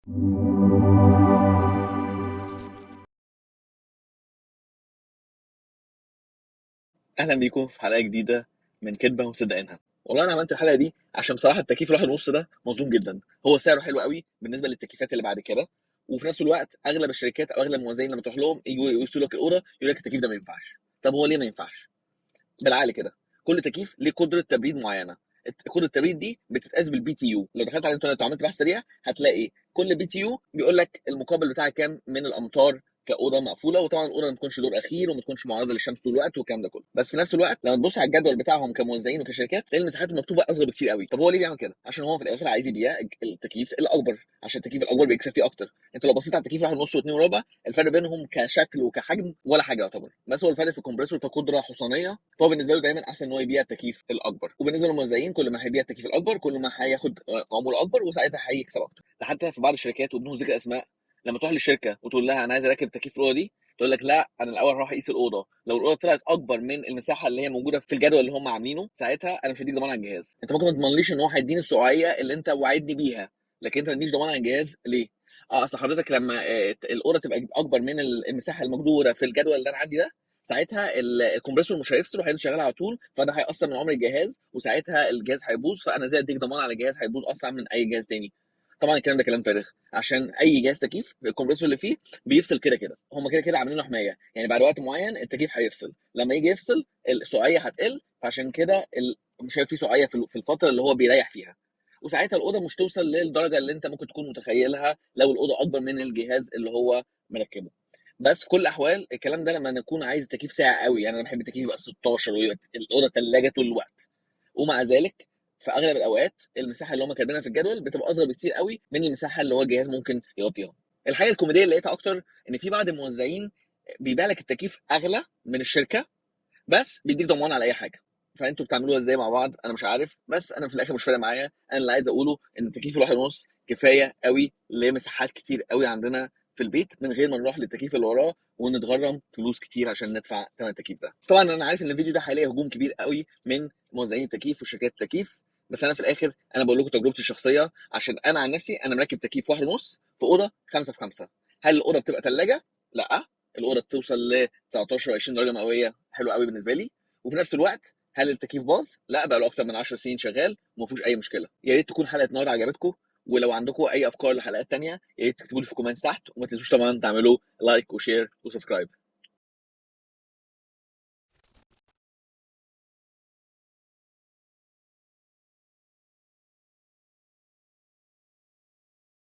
اهلا بيكم في حلقه جديده من كدبه ومصدقينها. والله انا عملت الحلقه دي عشان بصراحه التكييف الواحد ونص ده مظلوم جدا. هو سعره حلو قوي بالنسبه للتكييفات اللي بعد كده، وفي نفس الوقت اغلب الشركات او اغلب الموزعين لما تروح لهم يجوا يوصلوا لك الاوضه يقول لك التكييف ده ما ينفعش. طب هو ليه ما ينفعش؟ بالعقل كده، كل تكييف ليه قدره تبريد معينه. قدره التبريد دي بتتقاس بالبي تي يو. لو دخلت على الانترنت وعملت بحث سريع هتلاقي كل بي تي يو بيقول لك المقابل بتاعها كام من الامتار كاوضه مقفوله. وطبعا الاوضه ما تكونش دور اخير وما تكونش معرضه للشمس طول الوقت والكلام ده كله. بس في نفس الوقت لما تبص على الجدول بتاعهم كموزعين وكشركات تلاقي المساحات المكتوبه اصغر بكتير قوي. طب هو ليه بيعمل كده؟ عشان هو في الاخر عايز يبيع التكييف الاكبر، عشان التكييف الاكبر بيكسب فيه اكتر. انت لو بصيت على التكييف واحد ونص واثنين وربع، الفرق بينهم كشكل وكحجم ولا حاجه يعتبر، بس هو الفرق في الكمبريسور كقدره حصانيه. فهو بالنسبه له دايما احسن ان هو يبيع التكييف الاكبر. وبالنسبه للموزعين كل ما هيبيع التكييف الاكبر كل ما هياخد عموله اكبر وساعتها هيكسب اكتر. ده حتى في بعض الشركات وبدون ذكر اسماء، لما تروح للشركه وتقول لها انا عايز اركب تكييف الاوضه دي، تقول لك لا انا الاول هروح اقيس الاوضه. لو الاوضه طلعت اكبر من المساحه اللي هي موجوده في الجدول اللي هم عاملينه، ساعتها انا مش هديك ضمان على الجهاز. انت ممكن ما تضمنليش ان هو هيديني السعويه اللي انت وعدني بيها، لكن انت ما تدينيش ضمان على الجهاز ليه؟ اصل حضرتك لما الاوضه تبقى اكبر من المساحه المقدوره في الجدول اللي انا عندي ده، ساعتها الكمبريسور مش هيفصل وهيفضل شغال على طول، فده هيأثر من عمر الجهاز وساعتها الجهاز هيبوظ. فانا زي اديك ضمان على الجهاز هيبوظ اسرع من اي جهاز تاني. طبعا الكلام ده كلام فارغ، عشان اي جهاز تكييف الكمبريسور اللي فيه بيفصل كده كده. هم كده كده عاملين له حمايه، يعني بعد وقت معين التكييف هيفصل. لما يجي يفصل السقعيه هتقل، فعشان كده مش هيبقى فيه سقعيه في الفتره اللي هو بيريح فيها. وساعتها الاوضه مش توصل للدرجه اللي انت ممكن تكون متخيلها لو الاوضه اكبر من الجهاز اللي هو مركبه. بس في كل الاحوال الكلام ده لما نكون عايز تكييف ساقع قوي، يعني انا بحب التكييف يبقى 16 ويبقى الاوضه ثلاجه طول الوقت. ومع ذلك في اغلب الاوقات المساحه اللي هم كاتبينها في الجدول بتبقى اصغر بكتير قوي من المساحه اللي هو الجهاز ممكن يغطيها. الحاجه الكوميديه اللي لقيتها اكتر ان في بعض الموزعين بيبيع لك التكييف اغلى من الشركه بس بيديك ضمان على اي حاجه. فانتوا بتعملوها ازاي مع بعض انا مش عارف، بس انا في الاخر مش فارق معايا. انا اللي عايز اقوله ان التكييف الواحد ونص كفايه قوي لمساحات كتير قوي عندنا في البيت، من غير ما نروح للتكييف اللي وراه ونتغرم فلوس كتير عشان ندفع ثمن التكييف ده. طبعا انا عارف ان الفيديو ده هيلاقي هجوم كبير قوي من موزعين التكييف وشركات التكييف، بس انا في الاخر انا بقول لكم تجربتي الشخصيه. عشان انا عن نفسي انا مركب تكييف واحد ونص في اوضه 5 في 5. هل الاوضه بتبقى ثلاجه؟ لا، الاوضه بتوصل ل 19 و20 درجه مئويه، حلو قوي بالنسبه لي. وفي نفس الوقت هل التكييف باظ؟ لا، بقى له اكتر من 10 سنين شغال وما فيهوش اي مشكله. يا ريت تكون حلقه النهارده عجبتكم، ولو عندكم اي افكار لحلقات تانية يا ريت تكتبوا لي في الكومنتس تحت، وما تنسوش طبعا تعملوا لايك وشير وسبسكرايب.